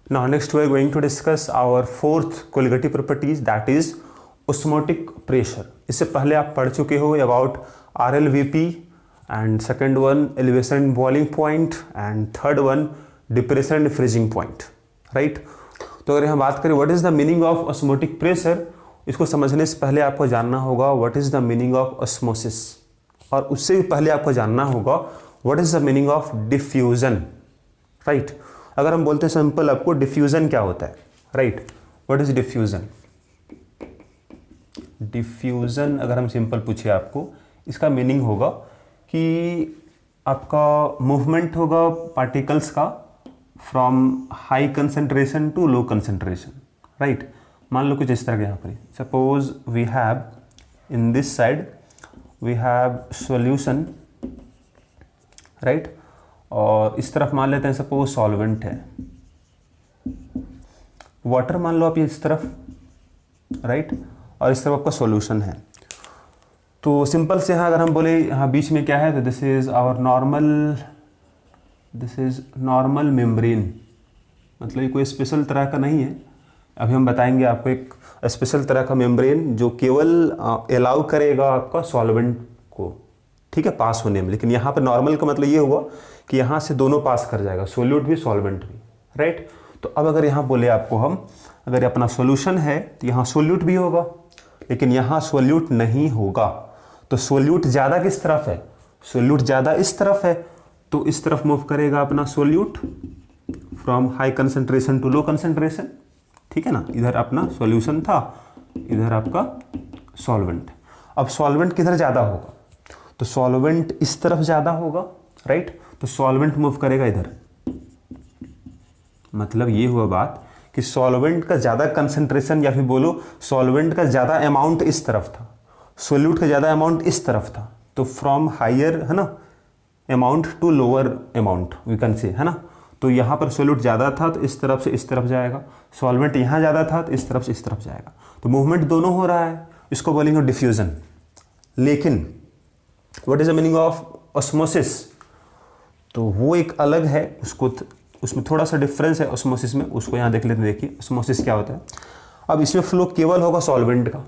Now next we are going to discuss our fourth colligative properties, that is osmotic pressure. इससे पहले आप पढ़ चुके हो about RLVP and second one elevation and boiling point and third one depression and freezing point, right? तो अगर हम बात करें what is the meaning of osmotic pressure, इसको समझने से पहले आपको जानना होगा what is the meaning of osmosis, और उससे भी पहले आपको जानना होगा what is the meaning of diffusion, right? अगर हम बोलते हैं सिंपल आपको डिफ्यूजन क्या होता है, right? What is diffusion? Diffusion अगर हम सिंपल पूछे आपको, इसका मीनिंग होगा कि आपका मूवमेंट होगा पार्टिकल्स का from high concentration to low concentration, right? मान लो कुछ इस तरह के यहाँ पर, suppose we have in this side we have solution, right? और इस तरफ मान लेते हैं सपोज सॉल्वेंट है, वाटर मान लो आप ये इस तरफ, राइट? और इस तरफ आपका सॉल्यूशन है। तो सिंपल से यहाँ अगर हम बोले यहाँ बीच में क्या है, तो this is our normal membrane, मतलब ये कोई स्पेशल तरह का नहीं है। अभी हम बताएंगे आपको एक स्पेशल तरह का मेम्ब्रेन जो केवल अलाउ करेगा आपका सॉल्वेंट को, ठीक है, पास होने में। लेकिन यहाँ पर नॉर्मल का मतलब ये हुआ कि यहाँ से दोनों पास कर जाएगा, सोल्यूट भी सॉल्वेंट भी, राइट? तो अब अगर यहाँ बोले आपको हम, अगर अपना सॉल्यूशन है तो यहाँ सोल्यूट भी होगा, लेकिन यहाँ सोल्यूट नहीं होगा। तो सोल्यूट ज़्यादा किस तरफ है? सोल्यूट ज़्यादा इस तरफ है, तो इस तरफ मूव करेगा अपना solute from high concentration to low concentration, ठीक है ना? इधर अपना सॉल्यूशन था, इधर आपका सॉल्वेंट। अब सॉल्वेंट किधर ज़्यादा होगा? तो सॉल्वेंट इस तरफ ज़्यादा होगा, राइट? तो सॉल्वेंट मूव करेगा इधर। मतलब ये हुआ बात कि सॉल्वेंट का ज़्यादा कंसंट्रेशन या फिर बोलो सॉल्वेंट का ज़्यादा अमाउंट इस तरफ था, सोल्यूट का ज़्यादा अमाउंट इस तरफ था। तो फ्रॉम हायर, है ना, amount to lower amount we can say, है ना? तो यहाँ पर सोल्यूट ज़्यादा था तो इस तरफ से इस तरफ जाएगा, सॉल्वेंट यहाँ ज़्यादा था तो इस तरफ से इस तरफ जाएगा। तो मूवमेंट दोनों हो रहा है, इसको बोलेंगे डिफ्यूजन। लेकिन what is the meaning of osmosis? तो वो एक अलग है, उसमें थोड़ा सा डिफरेंस है ऑस्मोसिस में, उसको यहाँ देख लेते हैं। देखिए ऑस्मोसिस क्या होता है। अब इसमें फ्लो केवल होगा सॉल्वेंट का,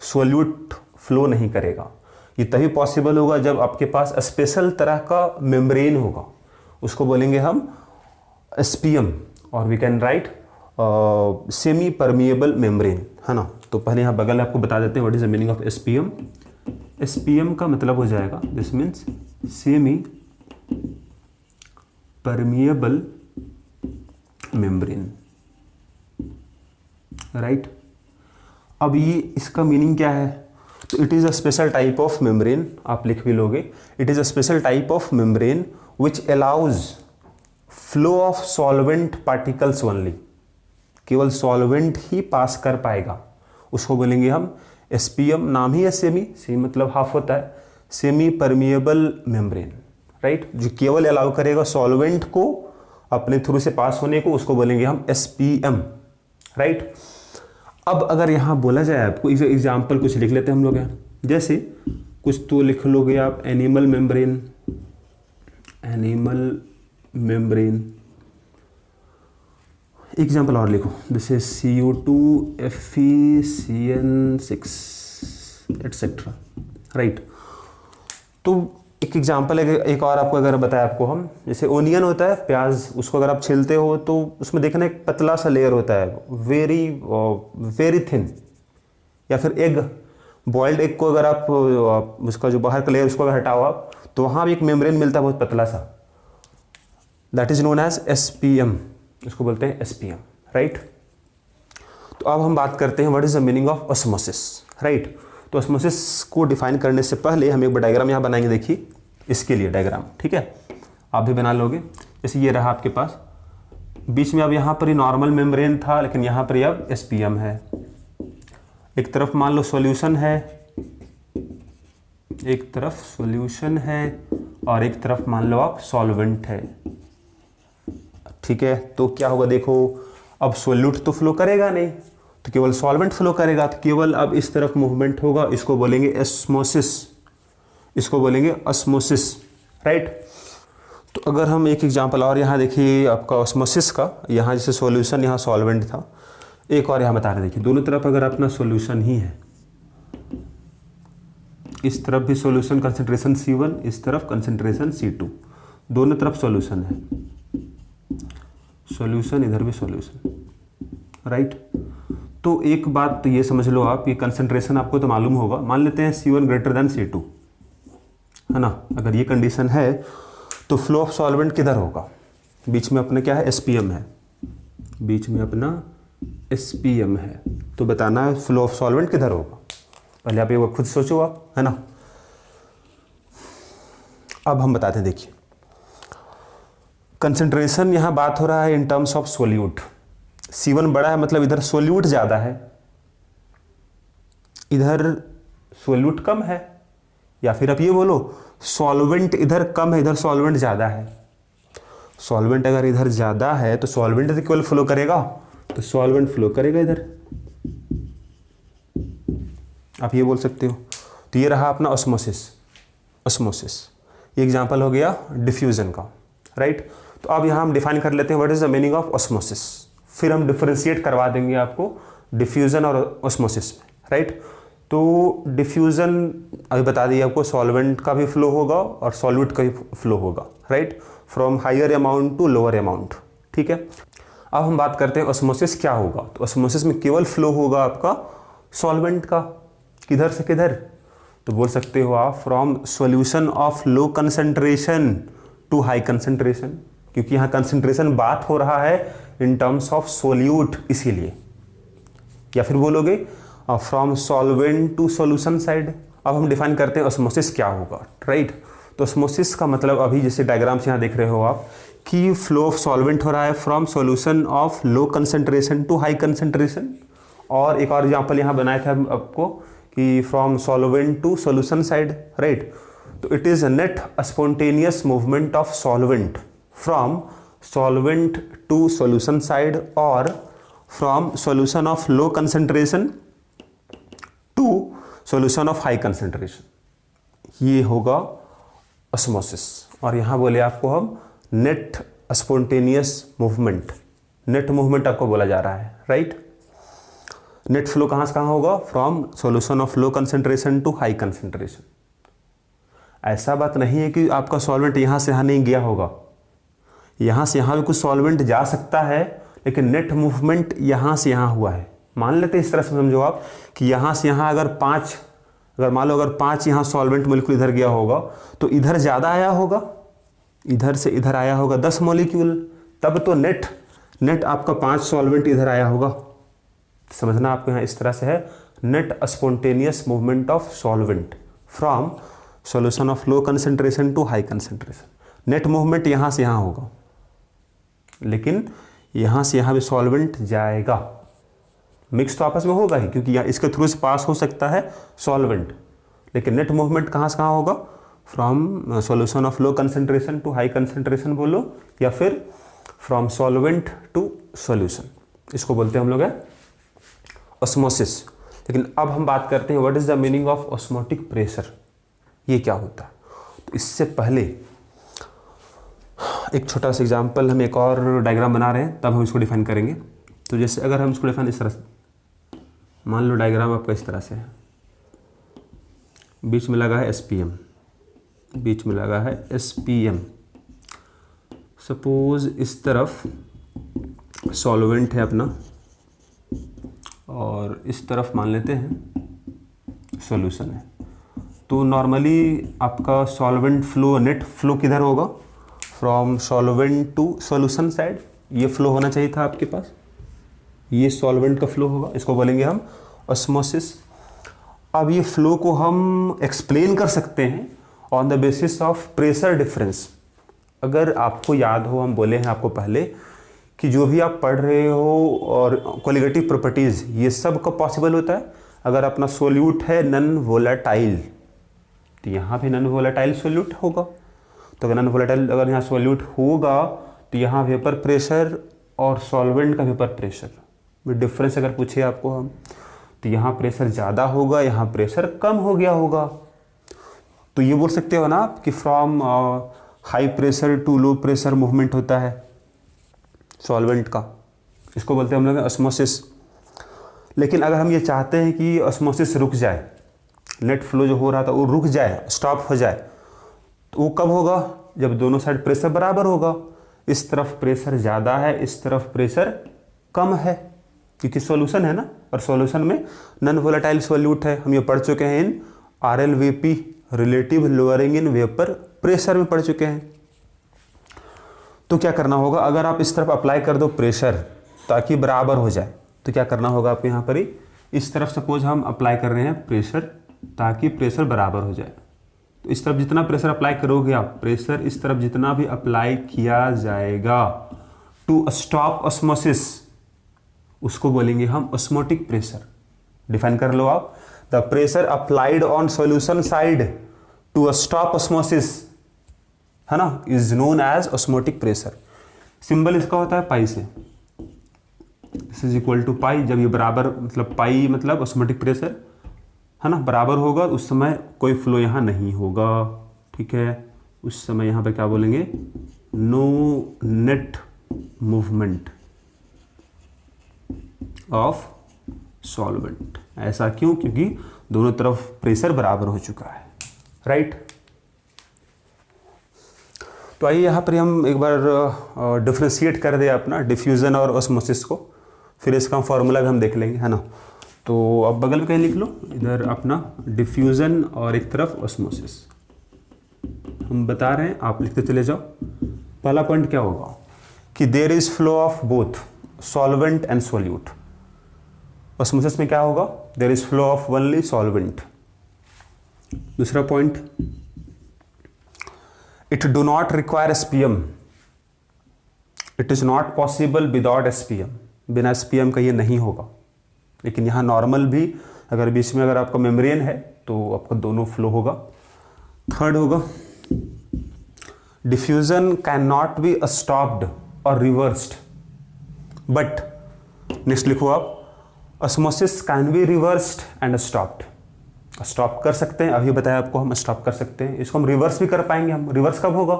सोल्यूट फ्लो नहीं करेगा। ये तभी पॉसिबल होगा जब आपके पास स्पेशल तरह का मेम्ब्रेन होगा, उसको बोलेंगे हम एसपीएम, और we can write semi permeable membrane, है ना? तो पहले यहाँ बगल आपको बता देते हैं what is the meaning of SPM. SPM का मतलब हो जाएगा, this means semi permeable membrane, right? अब ये इसका मीनिंग क्या है? तो it is a special type of membrane, आप लिख भी लोगे, it is a special type of membrane which allows flow of solvent particles only, केवल सॉल्वेंट ही पास कर पाएगा, उसको बोलेंगे हम एसपीएम। नाम ही है सेमी, सेमी मतलब हाफ होता है, सेमी परमिएबल मेम्ब्रेन, राइट? जो केवल अलाउ करेगा सॉल्वेंट को अपने थ्रू से पास होने को, उसको बोलेंगे हम एसपीएम, राइट? अब अगर यहाँ बोला जाए आपको एग्जाम्पल कुछ लिख लेते हैं हम लोग यहाँ, जैसे कुछ तो लिख लोगे आप animal membrane, animal membrane. Example और लिखो, this is CO2 FeCN6 etcetera, right? तो एक एग्जाम्पल है, एक और आपको अगर बताया आपको हम, जैसे ओनियन होता है, प्याज, उसको अगर आप छिलते हो तो उसमें देखना एक पतला सा लेयर होता है, वेरी थिन। या फिर एग, बॉइल्ड एग को अगर आप उसका जो बाहर का लेयर उसको अगर हटाओ आप, तो वहाँ भी एक मेम्ब्रेन मिलता है बहुत पतला सा, that is known as SPM, उसको बोलते हैं एसपीएम, राइट? तो अब हम बात करते हैं what is the meaning of osmosis, right? तो ऑस्मोसिस को डिफाइन करने से पहले हम एक डायग्राम यहाँ बनाएंगे, देखिए इसके लिए डायग्राम, ठीक है? आप भी बना लोगे। जैसे ये रहा आपके पास, बीच में अब यहाँ पर ही नॉर्मल मेम्ब्रेन था, लेकिन यहाँ पर अब एसपीएम है। एक तरफ मान लो सॉल्यूशन है, एक तरफ सॉल्यूशन है, और एक तरफ मान लो आप सॉल्वेंट है, ठीक है? तो क्या होगा देखो, अब सोल्यूट तो फ्लो करेगा नहीं, तो केवल सॉल्वेंट फ्लो करेगा, तो केवल अब इस तरफ मूवमेंट होगा, इसको बोलेंगे एस्मोसिस, इसको बोलेंगे ऑस्मोसिस, राइट? तो अगर हम एक एग्जांपल और यहाँ देखिए आपका ऑस्मोसिस का, यहाँ जैसे सॉल्यूशन यहाँ सॉल्वेंट था, एक और यहाँ बता रहे देखिए दोनों तरफ अगर अपना सॉल्यूशन ही है, इस तरफ भी सॉल्यूशन कंसंट्रेशन C1, इस तरफ कंसंट्रेशन C2, दोनों तरफ सॉल्यूशन है, सॉल्यूशन इधर भी सॉल्यूशन, राइट। तो एक बात तो ये समझ लो आप, ये कंसंट्रेशन आपको तो मालूम होगा, मान लेते हैं C1 ग्रेटर देन C2, है ना। अगर ये कंडीशन है तो फ्लो ऑफ सॉल्वेंट किधर होगा, बीच में अपना क्या है SPM है, बीच में अपना SPM है, तो बताना है फ्लो ऑफ सॉल्वेंट किधर होगा। पहले आप ये खुद सोचो आप, है ना। अब हम बताते हैं, देखिए कंसंट्रेशन यहाँ बात हो रहा है in terms of solute. C1 बड़ा है मतलब इधर सोल्यूट ज़्यादा है, इधर सोल्यूट कम है, या फिर आप ये बोलो सॉल्वेंट इधर कम है, इधर सॉल्वेंट ज़्यादा है। सॉल्वेंट अगर इधर ज़्यादा है तो सॉल्वेंट इधर केवल फ्लो करेगा, तो सॉल्वेंट फ्लो करेगा इधर, आप ये बोल सकते हो। तो ये रहा अपना ऑस्मोसिस। ये एग्जाम्पल हो गया डिफ्यूजन का, राइट। तो अब यहाँ हम डिफाइन कर लेते हैं what is the meaning of osmosis, फिर हम डिफरेंशिएट करवा देंगे आपको डिफ्यूजन और ऑस्मोसिस में, राइट। तो डिफ्यूजन अभी बता दिए आपको, सॉल्वेंट का भी फ्लो होगा और सॉल्यूट का भी फ्लो होगा, right, from higher amount to lower amount, ठीक है। अब हम बात करते हैं ऑस्मोसिस क्या होगा। तो ऑस्मोसिस में केवल फ्लो होगा आपका सॉल्वेंट का, किधर से किधर, तो बोल सकते हो आप from solution of low concentration to high concentration, क्योंकि यहाँ कंसंट्रेशन बात हो रहा है इन टर्म्स ऑफ सोल्यूट, इसीलिए। या फिर बोलोगे from solvent to solution side. अब हम डिफाइन करते हैं ऑस्मोसिस क्या होगा, राइट। तो ऑस्मोसिस का मतलब अभी जैसे डायग्राम से यहाँ देख रहे हो आप कि फ्लो ऑफ सॉल्वेंट हो रहा है from solution of low concentration to high concentration. और एक और एग्जांपल यहाँ बनाया था आपको कि from solvent to solution side, right. तो it is a net spontaneous movement of solvent from solvent to solution side और from solution of low concentration to solution of high concentration, ये होगा ऑस्मोसिस। और यहाँ बोले आपको हम net spontaneous movement, net movement आपको बोला जा रहा है, राइट। नेट फ्लो कहाँ से कहाँ होगा, from solution of low concentration to high concentration. ऐसा बात नहीं है कि आपका सॉल्वेंट यहाँ से यहाँ नहीं गया होगा, यहाँ से यहाँ भी कुछ सॉल्वेंट जा सकता है, लेकिन नेट मूवमेंट यहाँ से यहाँ हुआ है। मान लेते हैं इस तरह से समझो आप कि यहाँ से यहाँ अगर मान लो अगर 5 यहाँ सॉल्वेंट मोलिक्यूल इधर गया होगा, तो इधर ज़्यादा आया होगा, इधर से इधर आया होगा 10 मोलिक्यूल, तब तो नेट आपका 5 सॉल्वेंट इधर आया होगा। समझना आपको यहाँ इस तरह से है, net spontaneous movement of solvent from solution of low concentration to high concentration. Net movement यहाँ से यहाँ होगा, लेकिन यहाँ से यहाँ भी सॉल्वेंट जाएगा, मिक्स तो आपस में होगा ही, क्योंकि यहाँ इसके थ्रू से पास हो सकता है सॉल्वेंट, लेकिन नेट मूवमेंट कहाँ से कहाँ होगा, from solution of low concentration to high concentration बोलो, या फिर फ्रॉम सॉल्वेंट टू सॉल्यूशन, इसको बोलते हैं हम लोग है ऑस्मोसिस। लेकिन अब हम बात करते हैं what is the meaning of osmotic pressure, ये क्या होता है। तो इससे पहले एक छोटा सा एग्जांपल, हम एक और डायग्राम बना रहे हैं, तब हम इसको डिफाइन करेंगे। तो जैसे अगर हम इसको डिफाइन इस तरह से, मान लो डायग्राम आपका इस तरह से है, बीच में लगा है SPM, बीच में लगा है SPM। सपोज इस तरफ सॉल्वेंट है अपना और इस तरफ मान लेते हैं सॉल्यूशन है। तो नॉर्मली आपका सॉल्वेंट फ्लो, नेट फ्लो किधर होगा, from solvent to solution side, ये फ्लो होना चाहिए था आपके पास, ये सॉल्वेंट का फ्लो होगा, इसको बोलेंगे हम ऑस्मोसिस। अब ये फ्लो को हम एक्सप्लेन कर सकते हैं on the basis of pressure difference. अगर आपको याद हो, हम बोले हैं आपको पहले कि जो भी आप पढ़ रहे हो और क्वालिटेटिव प्रॉपर्टीज़, ये सब कब पॉसिबल होता है, अगर अपना सोल्यूट है नॉन वोलेटाइल, तो यहाँ भी नॉन वोलेटाइल सोल्यूट होगा। तो अगर नॉन वोलेटाइल अगर यहाँ सोल्यूट होगा तो यहाँ वेपर प्रेशर और सॉल्वेंट का वेपर प्रेशर में डिफरेंस अगर पूछे आपको हम, तो यहाँ प्रेशर ज़्यादा होगा, यहाँ प्रेशर कम हो गया होगा। तो ये बोल सकते हो ना आप कि from high pressure to low pressure movement होता है सॉल्वेंट का, इसको बोलते हैं हम लोग ऑस्मोसिस। लेकिन अगर हम ये चाहते हैं कि ऑस्मोसिस रुक जाए, नेट फ्लो जो हो रहा था वो रुक जाए, स्टॉप हो जाए, तो वो कब होगा? जब दोनों साइड प्रेशर बराबर होगा। इस तरफ प्रेशर ज़्यादा है, इस तरफ प्रेशर कम है, क्योंकि सॉल्यूशन है ना, और सॉल्यूशन में नॉन वोलेटाइल सॉल्यूट है। हम ये पढ़ चुके हैं इन RLVP, relative lowering in vapour pressure में पढ़ चुके हैं। तो क्या करना होगा, अगर आप इस तरफ अप्लाई कर दो प्रेशर ताकि बराबर हो जाए, तो क्या करना होगा आप यहाँ पर ही इस तरफ सपोज हम अप्लाई कर रहे हैं प्रेशर ताकि प्रेशर बराबर हो जाए। तो इस तरफ जितना प्रेशर अप्लाई करोगे आप, प्रेशर इस तरफ जितना भी अप्लाई किया जाएगा टू स्टॉप ऑस्मोसिस, उसको बोलेंगे हम ऑस्मोटिक प्रेशर। डिफाइन कर लो आप, the pressure applied on solution side to stop osmosis, है ना, is known as osmotic pressure. Symbol इसका होता है पाई से, this is equal to pi. जब ये बराबर, मतलब पाई मतलब ऑस्मोटिक प्रेशर, है ना, बराबर होगा, उस समय कोई फ्लो यहाँ नहीं होगा, ठीक है। उस समय यहाँ पे क्या बोलेंगे, no net movement of solvent. ऐसा क्यों? क्योंकि दोनों तरफ प्रेशर बराबर हो चुका है, राइट। तो आइए यहाँ पर हम एक बार डिफ्रेंशिएट कर दे अपना डिफ्यूज़न और ऑस्मोसिस को, फिर इसका फॉर्मूला भी हम देख लेंगे, है ना। तो अब बगल में कहीं लिख लो, इधर अपना डिफ्यूज़न और एक तरफ ऑस्मोसिस हम बता रहे हैं, आप लिखते चले जाओ। पहला पॉइंट क्या होगा कि there is flow of both solvent and solute. Osmosis में क्या होगा, there is flow of only solvent. दूसरा point, it do not require SPM, it is not possible without SPM, बिना SPM का ये नहीं होगा। लेकिन यहाँ नॉर्मल भी अगर बीच में अगर आपका मेम्ब्रेन है तो आपका दोनों फ्लो होगा। थर्ड होगा, diffusion can not be stopped और रिवर्स्ड, बट नेक्स्ट लिखो आप, osmosis can be reversed and stopped. Stop कर सकते हैं, अभी बताया आपको हम स्टॉप कर सकते हैं, इसको हम रिवर्स भी कर पाएंगे। हम रिवर्स कब होगा,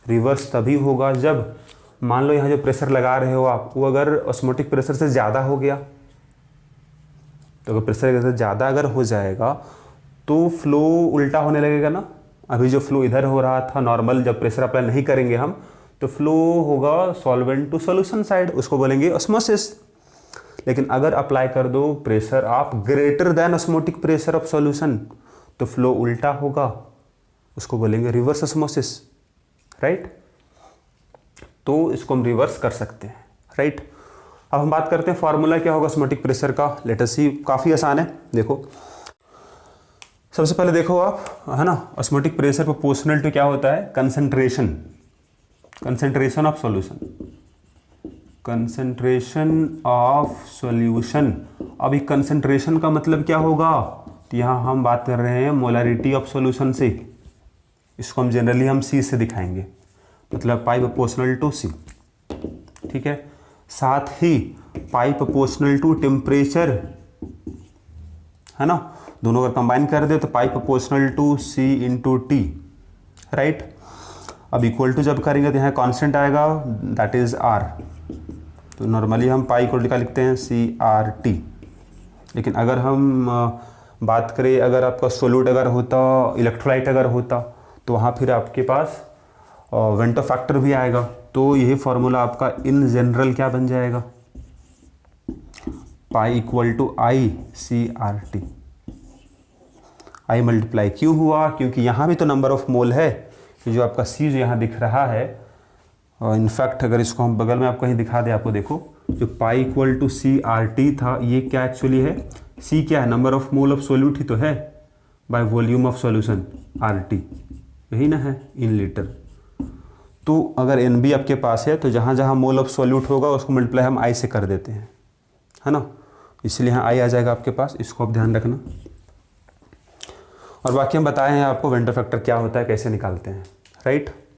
रिवर्स तभी होगा जब मान लो यहाँ जो प्रेशर लगा रहे हो आप, वो अगर ऑस्मोटिक प्रेशर से ज़्यादा हो गया, तो अगर प्रेशर ज़्यादा अगर हो जाएगा तो फ्लो उल्टा होने लगेगा ना। अभी जो फ्लो इधर हो रहा था नॉर्मल, जब प्रेशर अप्लाई नहीं करेंगे हम, तो फ्लो होगा सॉल्वेंट टू सॉल्यूशन साइड, उसको बोलेंगे ऑस्मोसिस। लेकिन अगर अप्लाई कर दो प्रेशर आप greater than osmotic pressure of solution, तो फ्लो उल्टा होगा, उसको बोलेंगे रिवर्स ऑस्मोसिस, राइट। तो इसको हम रिवर्स कर सकते हैं, राइट। अब हम बात करते हैं फॉर्मूला क्या होगा ऑस्मोटिक प्रेशर का। लेट अस सी, काफ़ी आसान है। देखो सबसे पहले देखो आप, है ना, ऑस्मोटिक प्रेशर प्रोपोर्शनल टू क्या होता है, concentration, concentration of solution, concentration of solution. अभी कंसंट्रेशन का मतलब क्या होगा, तो यहाँ हम बात कर रहे हैं मोलरिटी ऑफ सॉल्यूशन से, इसको हम जनरली हम C से दिखाएंगे, मतलब पाई प्रोपोर्शनल टू C, ठीक है। साथ ही पाई प्रोपोर्शनल टू टेम्परेचर, है ना, दोनों अगर कंबाइन कर दे तो pi proportional to C into T, right. अब इक्वल टू जब करेंगे तो यहाँ कांस्टेंट आएगा, दैट इज R। तो नॉर्मली हम पाई इक्वल टू क्या लिखते हैं, CRT। लेकिन अगर हम बात करें, अगर आपका सोल्यूट अगर होता, इलेक्ट्रोलाइट अगर होता, तो वहाँ फिर आपके पास वेंटो फैक्टर भी आएगा। तो यही फॉर्मूला आपका इन जनरल क्या बन जाएगा, pi equal to ICRT। I multiply क्यों हुआ, क्योंकि यहाँ भी तो नंबर ऑफ मोल है, जो आपका C जो यहाँ दिख रहा है, और इनफैक्ट अगर इसको हम बगल में आप कहीं दिखा दें, आपको देखो जो पाई इक्वल टू CRT था, ये क्या एक्चुअली है, C क्या है, number of mole of solute ही तो है, by volume of solution RT, यही ना है, इन लीटर। तो अगर NB आपके पास है तो जहाँ जहाँ मोल ऑफ सॉल्यूट होगा उसको मल्टीप्लाई हम I से कर देते हैं, है ना, इसलिए यहाँ I आ जाएगा आपके पास, इसको आप ध्यान रखना। और बाकी हम बताए हैं आपको वेंटो फैक्टर क्या होता है, कैसे निकालते हैं, राइट।